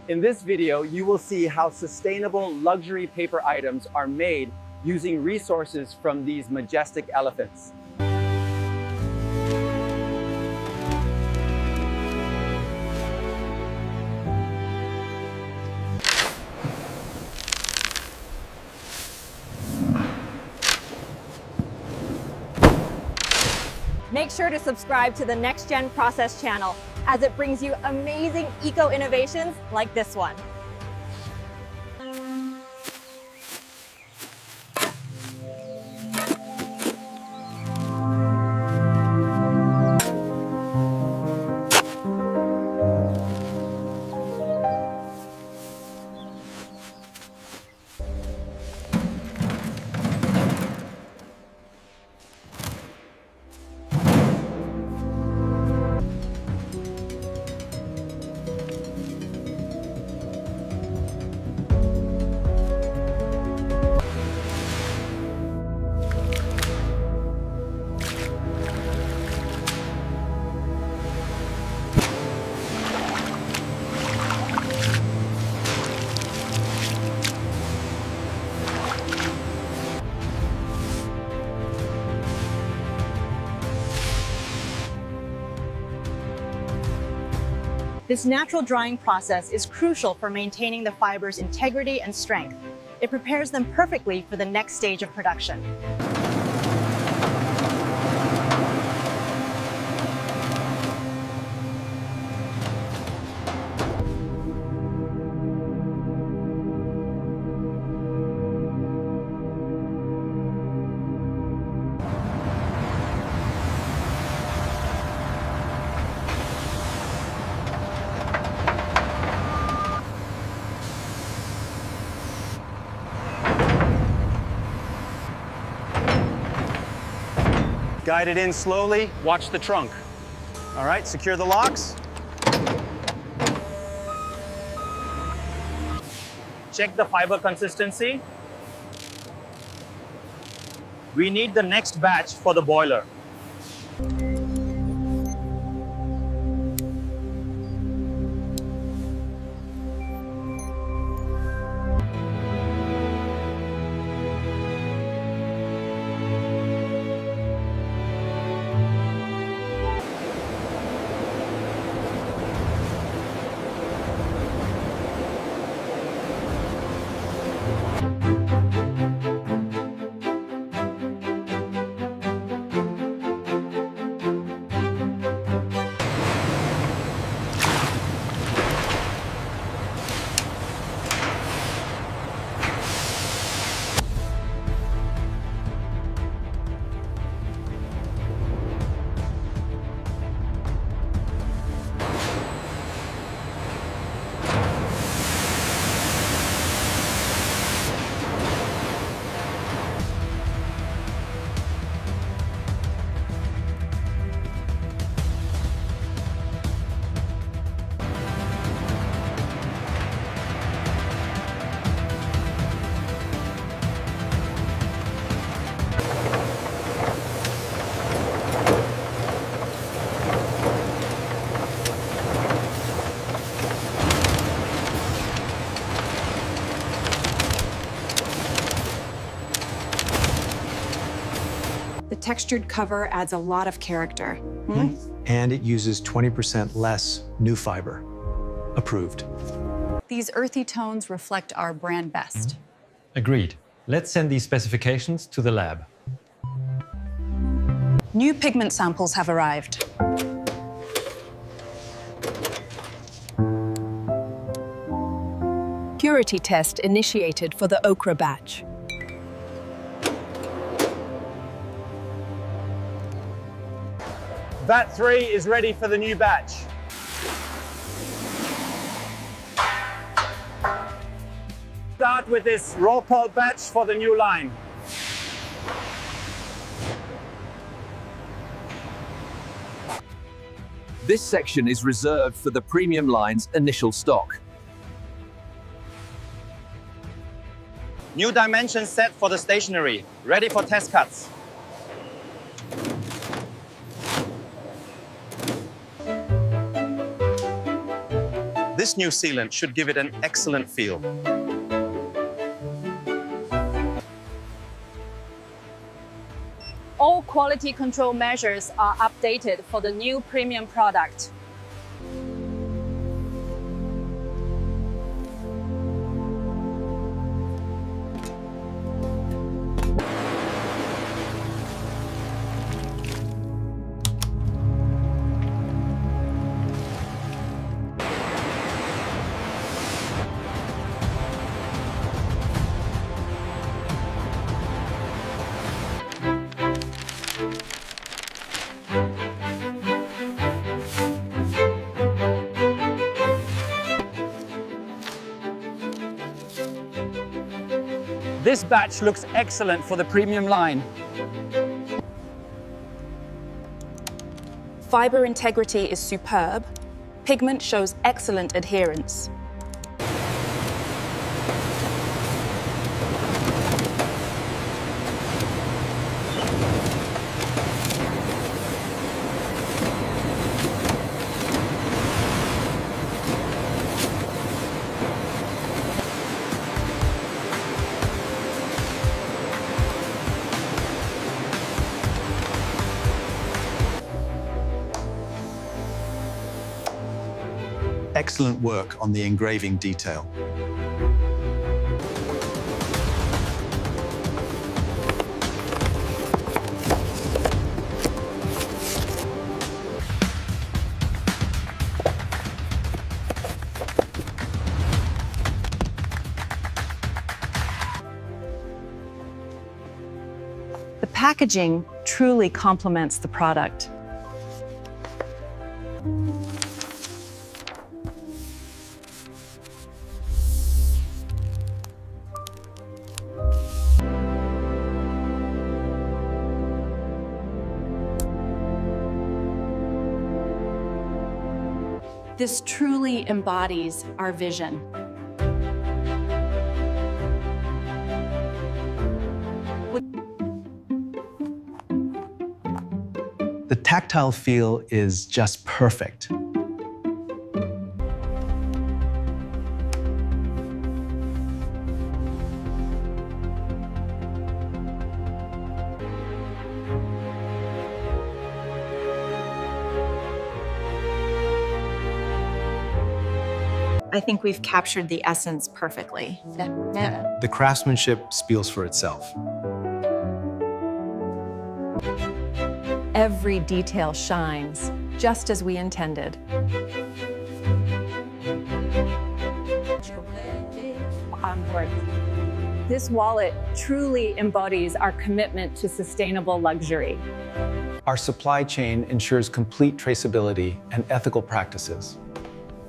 In this video, you will see how sustainable luxury paper items are made using resources from these majestic elephants. Make sure to subscribe to the Next Gen Process channel as it brings you amazing eco-innovations like this one. This natural drying process is crucial for maintaining the fiber's integrity and strength. It prepares them perfectly for the next stage of production. Guide it in slowly, watch the trunk. All right, secure the locks. Check the fiber consistency. We need the next batch for the boiler. The textured cover adds a lot of character. And it uses 20% less new fiber. Approved. These earthy tones reflect our brand best. Agreed. Let's send these specifications to the lab. New pigment samples have arrived. Purity test initiated for the ochre batch. Vat 3 is ready for the new batch. Start with this raw pulp batch for the new line. This section is reserved for the premium line's initial stock. New dimensions set for the stationery, ready for test cuts. This new sealant should give it an excellent feel. All quality control measures are updated for the new premium product. This batch looks excellent for the premium line. Fiber integrity is superb. Pigment shows excellent adherence. Excellent work on the engraving detail. The packaging truly complements the product. This truly embodies our vision. The tactile feel is just perfect. I think we've captured the essence perfectly. The craftsmanship speaks for itself. Every detail shines, just as we intended. On board. This wallet truly embodies our commitment to sustainable luxury. Our supply chain ensures complete traceability and ethical practices.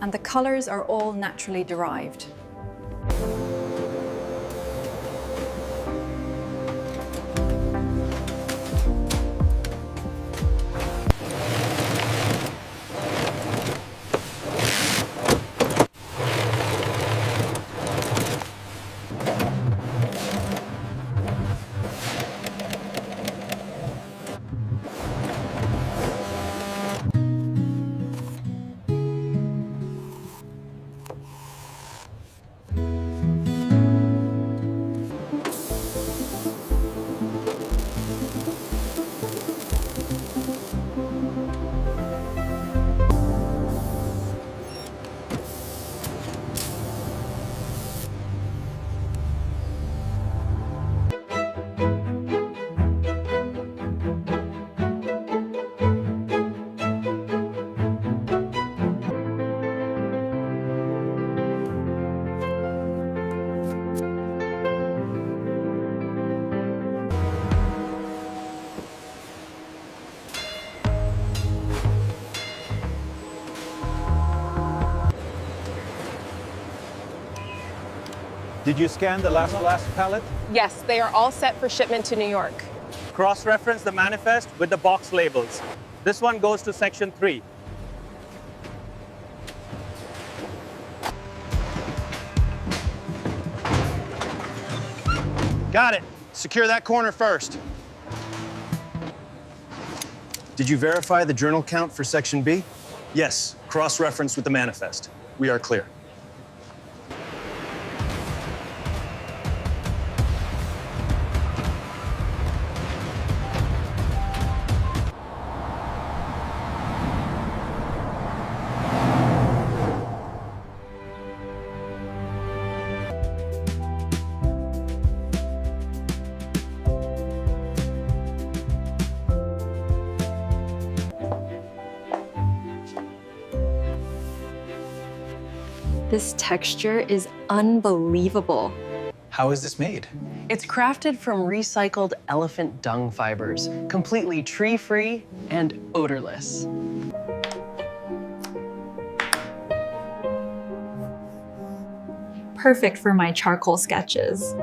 And the colors are all naturally derived. Did you scan the last pallet? Yes, they are all set for shipment to New York. Cross-reference the manifest with the box labels. This one goes to section 3. Got it. Secure that corner first. Did you verify the journal count for section B? Yes, cross-reference with the manifest. We are clear. This texture is unbelievable. How is this made? It's crafted from recycled elephant dung fibers, completely tree-free and odorless. Perfect for my charcoal sketches.